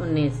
19।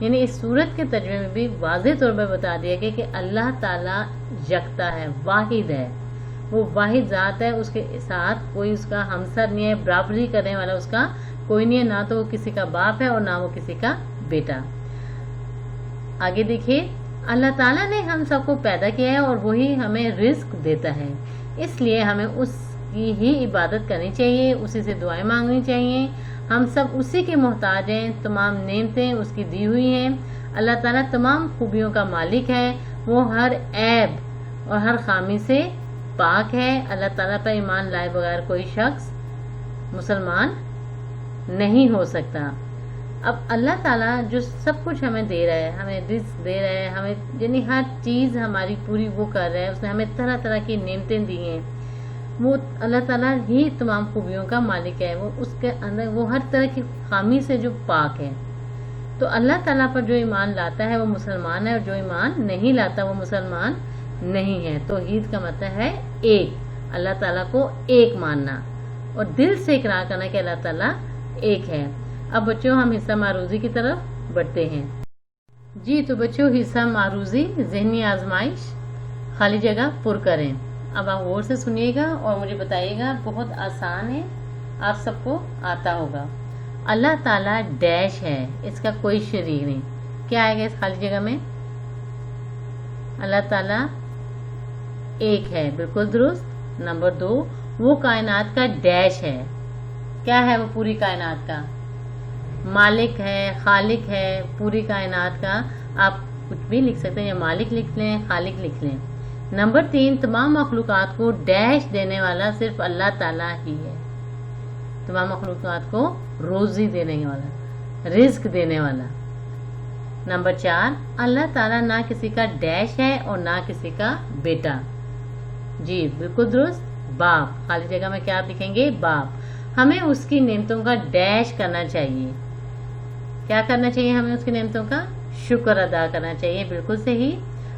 یعنی اس صورت کے ترجمے میں بھی واضح طور پر بتا دیا گیا کہ اللہ تعالیٰ یکتا ہے، واحد ہے، وہ واحد ذات ہے، اس کے ساتھ کوئی اس کا ہمسر نہیں ہے، برابری کرنے والا اس کا کوئی نہیں ہے، نہ تو وہ کسی کا باپ ہے اور نہ وہ کسی کا بیٹا۔ آگے دیکھیے، اللہ تعالیٰ نے ہم سب کو پیدا کیا ہے اور وہی ہمیں رزق دیتا ہے، اس لیے ہمیں اس کی ہی عبادت کرنی چاہیے، اسی سے دعائیں مانگنی چاہیے۔ ہم سب اسی کے محتاج ہیں، تمام نعمتیں اس کی دی ہوئی ہیں۔ اللہ تعالیٰ تمام خوبیوں کا مالک ہے، وہ ہر عیب اور ہر خامی سے پاک ہے۔ اللہ تعالیٰ پر ایمان لائے بغیر کوئی شخص مسلمان نہیں ہو سکتا۔ اب اللہ تعالیٰ جو سب کچھ ہمیں دے رہا ہے، ہمیں رزق دے رہا ہے، ہمیں یعنی ہر چیز ہماری پوری وہ کر رہا ہے، اس نے ہمیں طرح طرح کی نعمتیں دی ہیں، وہ اللہ تعالیٰ ہی تمام خوبیوں کا مالک ہے، وہ اس کے اندر وہ ہر طرح کی خامی سے جو پاک ہے۔ تو اللہ تعالیٰ پر جو ایمان لاتا ہے وہ مسلمان ہے، اور جو ایمان نہیں لاتا وہ مسلمان نہیں ہے۔ توحید کا مطلب ہے ایک، اللہ تعالیٰ کو ایک ماننا اور دل سے اقرار کرنا کہ اللہ تعالیٰ ایک ہے۔ اب بچوں ہم حصہ معروضی کی طرف بڑھتے ہیں۔ جی تو بچوں حصہ معروضی ذہنی آزمائش، خالی جگہ پر کریں۔ اب آپ غور سے سنیے گا اور مجھے بتائیے گا، بہت آسان ہے، آپ سب کو آتا ہوگا۔ اللہ تعالیٰ ڈیش ہے، اس کا کوئی شریک نہیں۔ کیا آئے گا اس خالی جگہ میں؟ اللہ تعالیٰ ایک ہے، بالکل درست۔ نمبر 2، وہ کائنات کا ڈیش ہے۔ کیا ہے وہ پوری کائنات کا؟ مالک ہے، خالق ہے پوری کائنات کا۔ آپ کچھ بھی لکھ سکتے ہیں، یا مالک لکھ لیں، خالق لکھ لیں۔ نمبر 3، تمام مخلوقات کو ڈیش دینے والا صرف اللہ تعالیٰ ہی ہے، تمام مخلوقات کو روزی دینے والا، رزق دینے والا۔ نمبر 4، اللہ تعالیٰ نہ کسی کا ڈیش ہے اور نہ کسی کا بیٹا۔ جی بالکل درست، باپ، خالی جگہ میں کیا آپ لکھیں گے؟ باپ۔ ہمیں اس کی نعمتوں کا ڈیش کرنا چاہیے۔ کیا کرنا چاہیے ہمیں؟ اس کی نعمتوں کا شکر ادا کرنا چاہیے، بالکل صحیح۔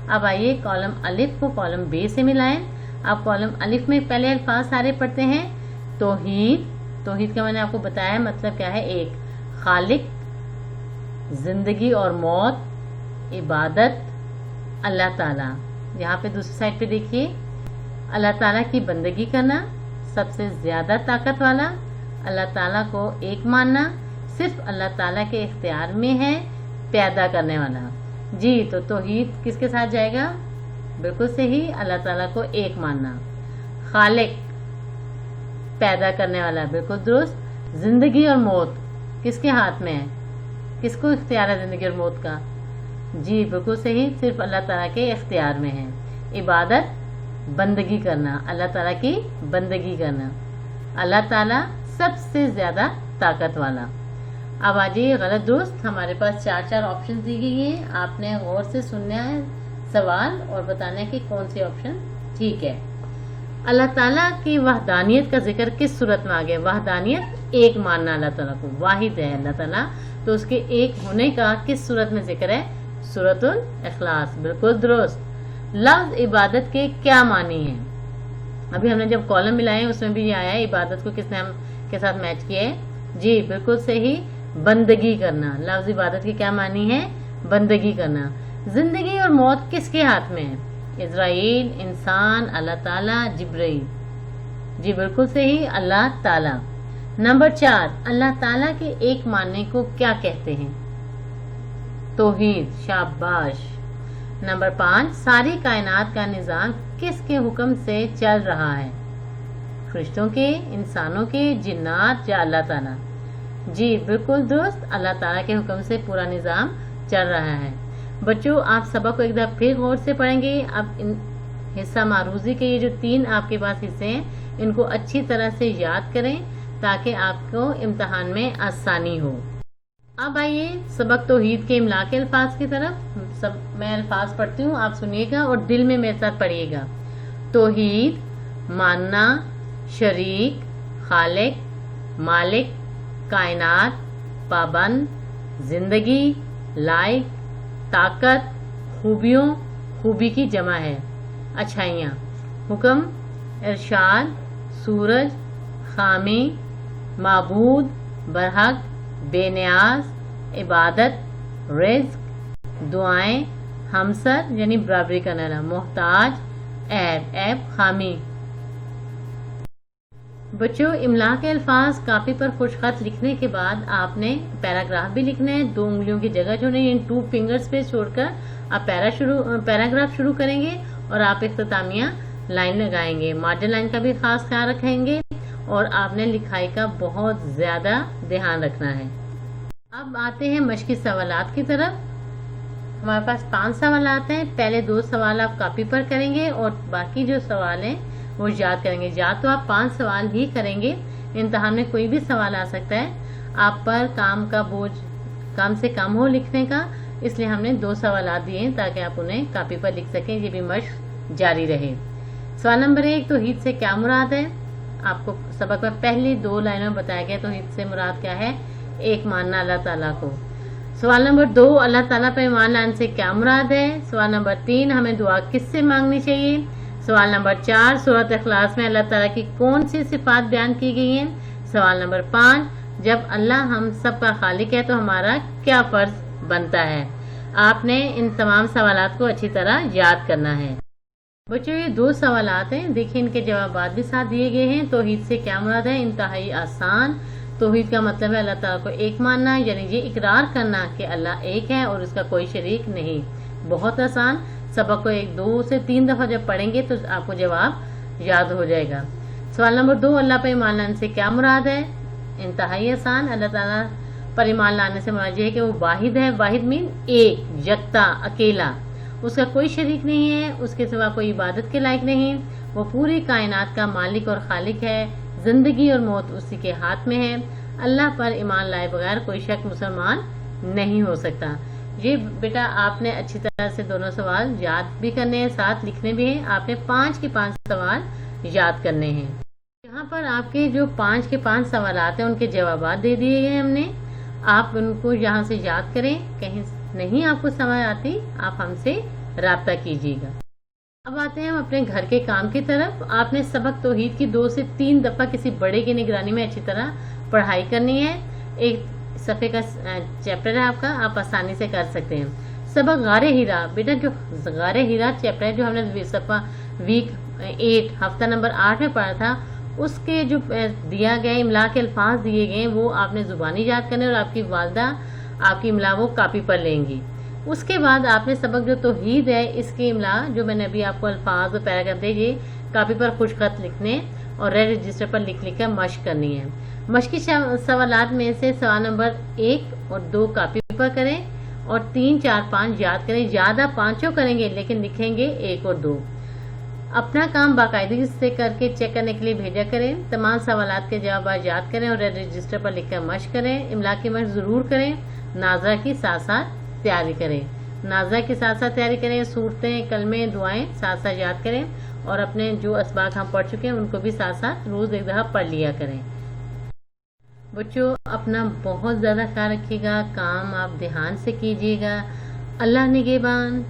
اب آئیے کالم الف کو کالم بے سے ملائیں۔ اب کالم الف میں پہلے الفاظ سارے پڑھتے ہیں۔ توحید، توحید کا میں نے آپ کو بتایا مطلب کیا ہے، ایک، خالق، زندگی اور موت، عبادت، اللہ تعالیٰ۔ یہاں پہ دوسری سائڈ پہ دیکھیے، اللہ تعالیٰ کی بندگی کرنا، سب سے زیادہ طاقت والا، اللہ تعالیٰ کو ایک ماننا، صرف اللہ تعالیٰ کے اختیار میں ہے، پیدا کرنے والا۔ جی تو توحید کس کے ساتھ جائے گا؟ بالکل صحیح، اللہ تعالیٰ کو ایک ماننا۔ خالق، پیدا کرنے والا، بالکل درست۔ زندگی اور موت کس کے ہاتھ میں ہے؟ کس کو اختیار ہے زندگی اور موت کا؟ جی بالکل صحیح، صرف اللہ تعالیٰ کے اختیار میں ہے۔ عبادت، بندگی کرنا، اللہ تعالیٰ کی بندگی کرنا، اللہ تعالیٰ سب سے زیادہ طاقت والا۔ اب آ جائیے غلط درست، ہمارے پاس 4 آپشن دی گئی ہیں، آپ نے غور سے سننا ہے سوال اور بتانا ہے کہ کون سی آپشن ٹھیک ہے۔ اللہ تعالیٰ کی وحدانیت کا ذکر کس صورت میں آ گیا؟ وحدانیت، ایک ماننا اللہ تعالیٰ کو، واحد ہے اللہ تعالیٰ، تو اس کے ایک ہونے کا کس صورت میں ذکر ہے؟ سورۃ الاخلاص، بالکل درست۔ لفظ عبادت کے کیا معنی ہیں؟ ابھی ہم نے جب کالم ملائے اس میں بھی یہ آیا ہے، عبادت کو کس نے ہم کے ساتھ میچ کیا ہے؟ جی بالکل صحیح، بندگی کرنا۔ لفظ عبادت کے کیا معنی ہے؟ بندگی کرنا۔ زندگی اور موت کس کے ہاتھ میں ہے؟ اسرائیل، انسان، اللہ تعالیٰ، جبرائیل۔ جی بالکل صحیح، اللہ تعالیٰ۔ نمبر 4، اللہ تعالیٰ کے ایک ماننے کو کیا کہتے ہیں؟ توحید، شاباش۔ نمبر 5، ساری کائنات کا نظام کس کے حکم سے چل رہا ہے؟ فرشتوں کے، انسانوں کے، جنات یا اللہ تعالیٰ؟ جی بالکل درست، اللہ تعالیٰ کے حکم سے پورا نظام چل رہا ہے۔ بچوں آپ سبق کو ایک دفعہ پھر غور سے پڑھیں گے۔ اب حصہ معروضی کے یہ جو 3 آپ کے پاس حصے ہیں ان کو اچھی طرح سے یاد کریں تاکہ آپ کو امتحان میں آسانی ہو۔ اب آئیے سبق توحید کے املا کے الفاظ کی طرف۔ میں الفاظ پڑھتی ہوں، آپ سنیے گا اور دل میں میرے ساتھ پڑھیے گا۔ توحید، ماننا، شریک، خالق، مالک، کائنات، پابند، زندگی، لائق، طاقت، خوبیوں، خوبی کی جمع ہے، اچھائیاں، حکم، ارشاد، سورج، خامی، معبود، برحق، بے نیاز، عبادت، رزق، دعائیں، ہمسر یعنی برابری کا نعرہ، محتاج، عیب خامی۔ بچوں املا کے الفاظ کاپی پر خوش خط لکھنے کے بعد آپ نے پیراگراف بھی لکھنا ہے، 2 انگلیوں کی جگہ چھوڑنی ہے، 2 فنگرز پہ چھوڑ کر آپ پیراگراف شروع کریں گے اور آپ اختتامیہ لائن لگائیں گے۔ مارجن لائن کا بھی خاص خیال رکھیں گے اور آپ نے لکھائی کا بہت زیادہ دھیان رکھنا ہے۔ اب آتے ہیں مشقی سوالات کی طرف۔ ہمارے پاس 5 سوالات ہیں، پہلے 2 سوال آپ کاپی پر کریں گے اور باقی جو سوال ہیں وہ یاد کریں گے۔ یا تو آپ 5 سوال ہی کریں گے، امتحان میں کوئی بھی سوال آ سکتا ہے، آپ پر کام کا بوجھ کم سے کم ہو لکھنے کا، اس لیے ہم نے 2 سوالات دیے ہیں تاکہ آپ انہیں کاپی پر لکھ سکیں، یہ بھی مشق جاری رہے۔ سوال نمبر 1، توحید سے کیا مراد ہے؟ آپ کو سبق میں پہلی 2 لائنوں میں بتایا گیا توحید سے مراد کیا ہے، ایک ماننا اللہ تعالیٰ کو۔ سوال نمبر 2، اللہ تعالیٰ پر ایمان لانے سے کیا مراد ہے؟ سوال نمبر 3، ہمیں دعا کس سے مانگنی چاہیے؟ سوال نمبر 4، سورۃ اخلاص میں اللہ تعالیٰ کی کون سی صفات بیان کی گئی ہیں؟ سوال نمبر 5، جب اللہ ہم سب کا خالق ہے تو ہمارا کیا فرض بنتا ہے؟ آپ نے ان تمام سوالات کو اچھی طرح یاد کرنا ہے۔ بچوں یہ 2 سوالات ہیں، دیکھیں ان کے جوابات بھی ساتھ دیے گئے ہیں۔ توحید سے کیا مراد ہے؟ انتہائی آسان۔ توحید کا مطلب ہے اللہ تعالیٰ کو ایک ماننا، یعنی یہ اقرار کرنا کہ اللہ ایک ہے اور اس کا کوئی شریک نہیں۔ بہت آسان، سبق کو 2 سے 3 دفعہ جب پڑھیں گے تو آپ کو جواب یاد ہو جائے گا۔ سوال نمبر 2، اللہ پر ایمان لانے سے کیا مراد ہے؟ انتہائی آسان، اللہ تعالیٰ پر ایمان لانے سے مراد یہ ہے کہ وہ واحد ہے۔ واحد مین ایک، یکتا، اکیلا، اس کا کوئی شریک نہیں ہے، اس کے سوا کوئی عبادت کے لائق نہیں، وہ پوری کائنات کا مالک اور خالق ہے، زندگی اور موت اسی کے ہاتھ میں ہے۔ اللہ پر ایمان لائے بغیر کوئی شخص مسلمان نہیں ہو سکتا۔ یہ بیٹا آپ نے اچھی طرح سے دونوں سوال یاد بھی کرنے ہیں، ساتھ لکھنے بھی ہیں۔ آپ نے 5 کے 5 سوال یاد کرنے ہیں۔ یہاں پر آپ کے جو 5 کے 5 سوالات ہیں ان کے جوابات دے دیے گئے ہم نے، آپ ان کو یہاں سے یاد کریں، کہیں نہیں آپ کو سمجھ آتی آپ ہم سے رابطہ کیجیے گا۔ اب آتے ہیں ہم اپنے گھر کے کام کی طرف۔ آپ نے سبق توحید کی 2 سے 3 دفعہ کسی بڑے کی نگرانی میں اچھی طرح پڑھائی کرنی ہے۔ ایک صفحے کا چیپٹر ہے آپ کا، آپ آسانی سے کر سکتے ہیں۔ سبق غار ہیرا، بیٹا جو غار ہیرا چیپٹر ہے جو ہم نے ویک 8 ہفتہ نمبر 8 میں پڑھا تھا، اس کے جو دیا گئے املا کے الفاظ دیے گئے وہ آپ نے زبانی یاد کرنے اور آپ کی والدہ آپ کی املا وہ کاپی پر لیں گی۔ اس کے بعد آپ نے سبق جو توحید ہے اس کی املا جو میں نے ابھی آپ کو الفاظ اور پیراگراف دے یہ کاپی پر خوش خط لکھنے اور ریڈ رجسٹر پر لکھ کر مشق کرنی ہے۔ مشقی سوالات میں سے سوال نمبر 1 اور 2 کاپی پر کریں اور 3، 4، 5 یاد کریں۔ زیادہ 5 کریں گے لیکن لکھیں گے 1 اور 2۔ اپنا کام باقاعدگی سے کر کے چیک کرنے کے لیے بھیجا کریں۔ تمام سوالات کے جوابات یاد کریں اور ریڈ رجسٹر پر لکھ کر مشق کریں۔ املا کی مشق ضرور کریں، ناظرہ کی ساتھ ساتھ تیاری کریں۔ ناظرہ کے ساتھ ساتھ تیاری کریں، صورتیں، کلمے، دعائیں ساتھ ساتھ یاد کریں اور اپنے جو اسباق ہم پڑھ چکے ہیں ان کو بھی ساتھ ساتھ روز ایک دفعہ پڑھ لیا کریں۔ بچوں اپنا بہت زیادہ خیال رکھیے گا، کام آپ دھیان سے کیجیے گا۔ اللہ نگہبان۔